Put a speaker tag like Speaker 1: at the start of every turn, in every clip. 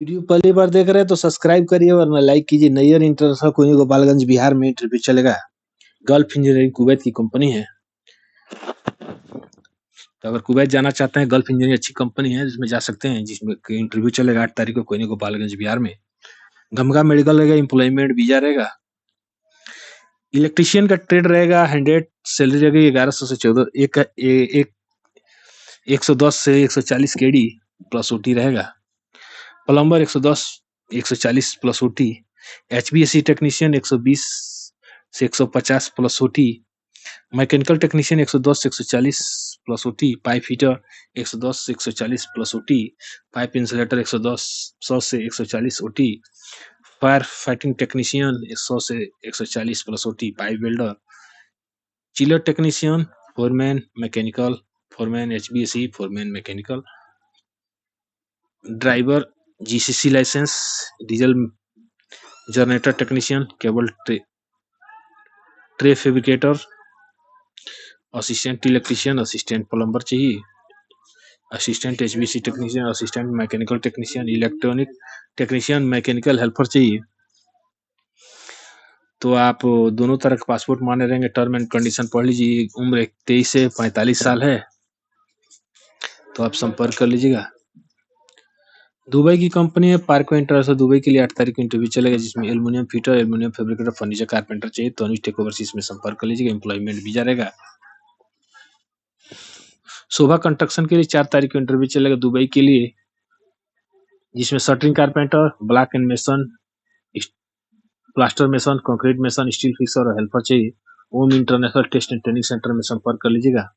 Speaker 1: Video पहली बार देख रहे हैं तो सब्सक्राइब करिए वरना लाइक कीजिए। नैयर इंटरनेशनल कोई गोपालगंज बिहार में इंटरव्यू चलेगा। गल्फ इंजीनियरिंग कुवैत की कंपनी है। तो अगर कुवैत जाना चाहते हैं, गल्फ इंजीनियरिंग अच्छी कंपनी है जिसमें जा सकते हैं, जिसमें इंटरव्यू चलेगा 8 तारीख को कोई गोपालगंज बिहार में। गमगा मेडिकल रहेगा, एम्प्लॉयमेंट वीजा रहेगा। इलेक्ट्रीशियन का ट्रेड रहेगा, 100 सैलरी रहेगी 1100 से 14 110 से 140 केडी प्लस ओटी रहेगा। Plumber 110 140 plus OT. HBSC technician 120 से 150 प्लस ओटी। मैकेनिकल टेक्नीशियन 110 से 140 प्लस ओटी। पाइप फिटर 110 से 140 प्लस ओटी। पाइप इंसुलेटर 100 से 140 ओटी। फायर फाइटिंग टेक्नीशियन 100 से 140 plus OT. Pipe welder. Chiller technician, foreman mechanical, foreman HBSC, foreman mechanical. Driver GCC licence. Diesel generator technician, cable tray fabricator, assistant electrician, assistant plumber चाहिए, assistant HBC technician, assistant mechanical technician, electronic technician, mechanical helper चाहिए। तो आप दोनों तरह का passport माने रहेंगे। Term and condition पढ़ लीजिए। उम्र 23 से 45 साल है तो आप संपर्क कर लीजिएगा। दुबई की कंपनी है पार्को इंटरनेशनल। दुबई के लिए 8 तारीख को इंटरव्यू चलेगा, जिसमें aluminium fitter, aluminium fabricator, furniture carpenter चाहिए। तो अनुज टेक ओवरसीज में संपर्क कर लीजिएगा। एम्प्लॉयमेंट वीजा रहेगा। शोभा कंस्ट्रक्शन के लिए 4 तारीख को इंटरव्यू चलेगा दुबई के लिए, जिसमें shuttering carpenter, block and mason, plaster mason, concrete mason, steel fixer और हेल्पर चाहिए। Om international test and training centre में संपर्क कर लीजिएगा।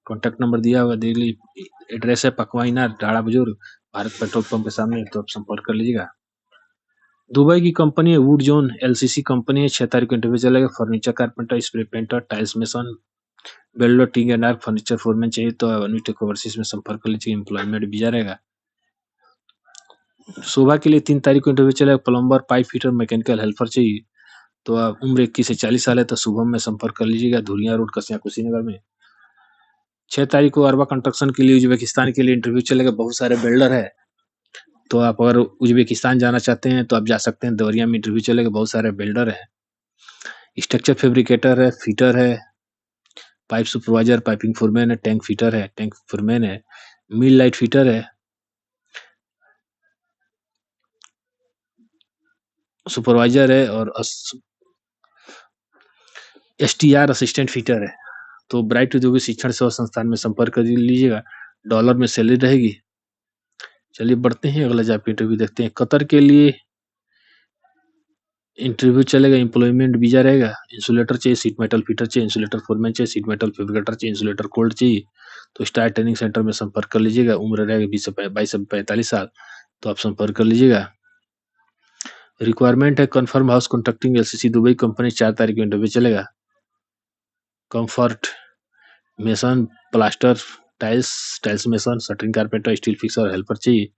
Speaker 1: कॉन्टैक्ट नंबर दिया हुआ, देख लीजिए। एड्रेस है पकवाइना, डाड़ा बुजुर्ग, भारत पेट्रोल पंप के सामने। तो आप संपर्क कर लीजिएगा। दुबई की कंपनी है वुड जोन एलसीसी कंपनी है। 6 तारीख को इंटरव्यू चलेगा। Furniture carpenter, spray painter, tiles mason, welder, T and R, furniture foreman चाहिए। तो अनुज टेक ओवरसीज में संपर्क कर लीजिए। एम्प्लॉयमेंट वीजा रहेगा। शोभा के लिए 3 तारीख को इंटरव्यू चलेगा। Plumber, pipe fitter, mechanical helper चाहिए। तो आप उम्र 21 से 40 साल है तो शुभम में संपर्क कर लीजिएगा, धुरिया रोड, कसिया कुशीनगर में। 6 तारीख को अरबा कंस्ट्रक्शन के लिए उज्बेकिस्तान के लिए इंटरव्यू चलेगा। बहुत सारे बिल्डर है तो आप अगर उज्बेकिस्तान जाना चाहते हैं तो आप जा सकते हैं। देवरिया में इंटरव्यू चलेगा। बहुत सारे बिल्डर है। स्ट्रक्चर फैब्रिकेटर है, फिटर है, पाइप सुपरवाइजर, पाइपिंग फोरमैन है, टैंक फिटर है, टैंक फोरमैन है, मिल लाइट फिटर है, सुपरवाइजर है और एसटीआर असिस्टेंट फिटर है। तो ब्राइट उद्योगिक शिक्षण सेवा संस्थान में संपर्क कर लीजिएगा। डॉलर में सैलरी रहेगी। चलिए बढ़ते हैं, अगला जॉब इंटरव्यू देखते हैं। कतर के लिए इंटरव्यू चलेगा। एम्प्लॉयमेंट वीजा रहेगा। इंसुलेटर चाहिए, सीट मेटल फिटर चाहिए, इंसुलेटर फोरमैन चाहिए, सीट मेटल फैब्रिकेटर चाहिए, इंसुलेटर कोल्ड चाहिए। तो स्टार ट्रेनिंग सेंटर में संपर्क कर लीजिएगा। उम्र रहेगा 22 से 45 साल। तो आप संपर्क कर लीजिएगा। रिक्वायरमेंट है confirm house contracting LCC Dubai company. 4 तारीख को इंटरव्यू चलेगा। Comfort mason, plaster, tiles mason, shuttering carpenter, steel fixer, helper चाहिए।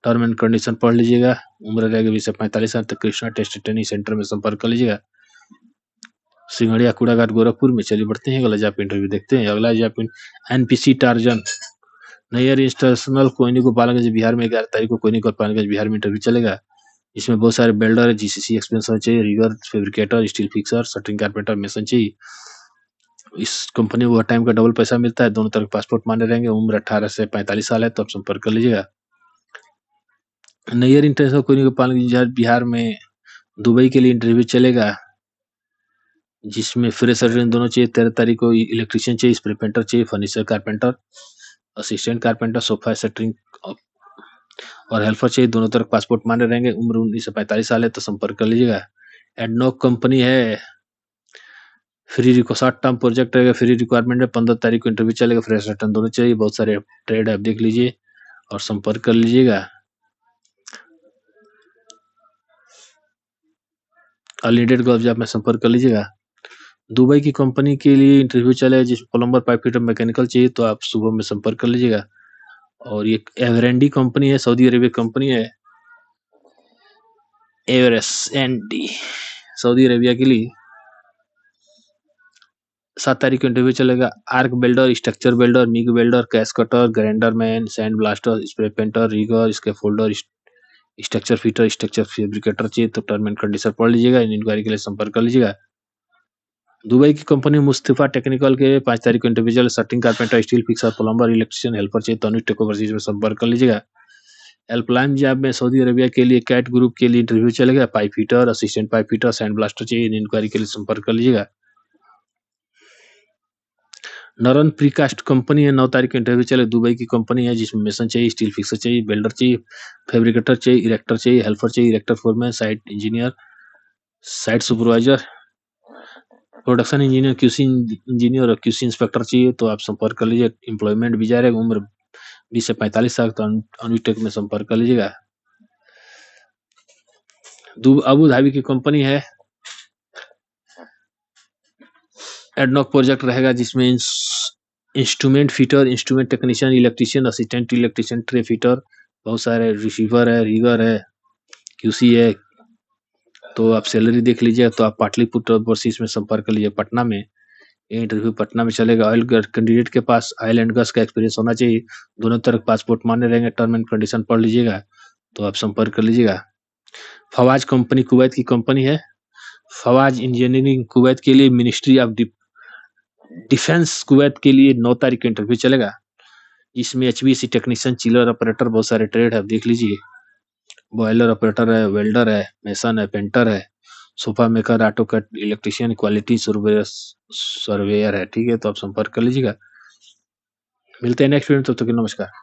Speaker 1: टर्म एंड कंडीशन पढ़ लीजिएगा। उम्र रहेगा 20 से 45 साल तक। कृष्णा टेस्ट ट्रेनिंग सेंटर में संपर्क कर लीजिएगा। सिंगड़िया कूड़ाघाट गोरखपुर में। चलिए बढ़ते हैं, अगला जॉब इंटरव्यू देखते हैं। अगला जॉब एनपीसी टार्जन नैयर इंटरनेशनल कोयनी गोपालगंज बिहार में 11 तारीख को कोयनी गोपालगंज बिहार में इंटरव्यू चलेगा। इसमें बहुत सारे बिल्डर है। जीसीसी एक्सपीरियंस चाहिए। Rigger fabricator, steel fixer, shuttering carpenter, mason चाहिए। इस कंपनी में टाइम का डबल पैसा मिलता है। दोनों तरफ पासपोर्ट माने रहेंगे। उम्र 18 से 45 साल है तो आप संपर्क कर लीजिएगा। नैयर इंटरनेशनल कोयनी गोपालगंज बिहार में दुबई के लिए इंटरव्यू चलेगा, जिसमें फ्रेशर दोनों चाहिए। 13 तारीख को इलेक्ट्रीशियन चाहिए, स्प्रे पेंटर चाहिए, furniture carpenter, assistant carpenter, sofa सेटरिंग और हेल्पर चाहिए। दोनों तरफ पासपोर्ट माने रहेंगे। उम्र 19 से 45 साल है तो संपर्क कर लीजिएगा। एडनॉक कंपनी है। फ्री शॉर्ट टर्म प्रोजेक्ट रहेगा। फ्री रिक्वायरमेंट है। 15 तारीख को इंटरव्यू चलेगा। फ्रेश रिटर्न दोनों चाहिए। बहुत सारे ट्रेड है, आप देख लीजिए और संपर्क कर लीजिएगा। अनलिमिटेड गल्फ जॉब में संपर्क कर लीजिएगा। दुबई की कंपनी के लिए इंटरव्यू चलेगा, जिसमें प्लम्बर, पाइप फिटर, मैकेनिकल चाहिए। तो आप सुबह में संपर्क कर लीजिएगा। और ये एवरेंडी कंपनी है, सऊदी अरेबिया कंपनी है। एवरेंडी सऊदी अरेबिया के लिए 7 तारीख को इंटरव्यू चलेगा। Arc welder, structure welder, MIG welder, gas cutter, grinder man, sand blaster, spray painter, rigger, scaffolder, structure fitter, structure fabricator चाहिए तो टर्म एंड कंडीशन पढ़ लीजिएगा। इंक्वायरी के लिए संपर्क कर लीजिएगा। दुबई की कंपनी मुस्तफा टेक्निकल के 5 तारीख को individual shirting carpenter, steel fixer, plumber, electrician, helper चाहिए तो अनुज टेक ओवरसीज में संपर्क कर लीजिएगा। हेल्पलाइन जॉब में सऊदी अरेबिया के लिए कैट ग्रुप के लिए इंटरव्यू चलेगा। Pipe fitter, assistant pipe fitter, sand blaster चाहिए, इंक्वायरी के लिए संपर्क कर लीजिएगा। नरन प्रीकास्ट कंपनी है, 9 तारीख को इंटरव्यू चले। दुबई की कंपनी है जिसमें मेसन चाहिए, स्टील फिक्सर चाहिए, वेल्डर चाहिए, फैब्रिकेटर चाहिए, इरेक्टर चाहिए, हेल्पर चाहिए, erector foreman, site engineer, site supervisor, production engineer, QC engineer और क्यूसी इंस्पेक्टर चाहिए तो आप संपर्क कर लीजिए। एम्प्लॉयमेंट वीजा रहेगा, उम्र 20 से 45 साल तो अनुटेक में संपर्क कर लीजिएगा। अबू धाबी की कंपनी है, एडनॉक प्रोजेक्ट रहेगा जिसमें instrument fitter, instrument technician, electrician, assistant electrician, tray fitter, बहुत सारे रिसीवर है, रीगर है, क्यूसी है। तो आप सैलरी देख लीजिए। तो आप पाटलिपुत्र ओवरसीज में संपर्क कर लीजिए। पटना में ये इंटरव्यू पटना में चलेगा। ऑयल कैंडिडेट के पास ऑयल एंड गैस का एक्सपीरियंस होना चाहिए। दोनों तरफ पासपोर्ट मान्य रहेंगे। टर्म एंड कंडीशन पढ़ लीजिएगा तो आप संपर्क कर लीजिएगा। फवाज कंपनी कुवैत की कंपनी है। फवाज इंजीनियरिंग कुवैत के लिए मिनिस्ट्री ऑफ डिफेंस कुवैत के लिए 9 तारीख को इंटरव्यू चलेगा। इसमें एचवीएसी टेक्नीशियन, चिलर ऑपरेटर, बहुत सारे ट्रेड है, आप देख लीजिए। बॉयलर ऑपरेटर है, वेल्डर है, मेसन है, पेंटर है, sofa maker, auto cut, electrician, quality surveyor है। ठीक है, तो आप संपर्क कर लीजिएगा। मिलते हैं नेक्स्ट वीडियो में, तब तक के नमस्कार।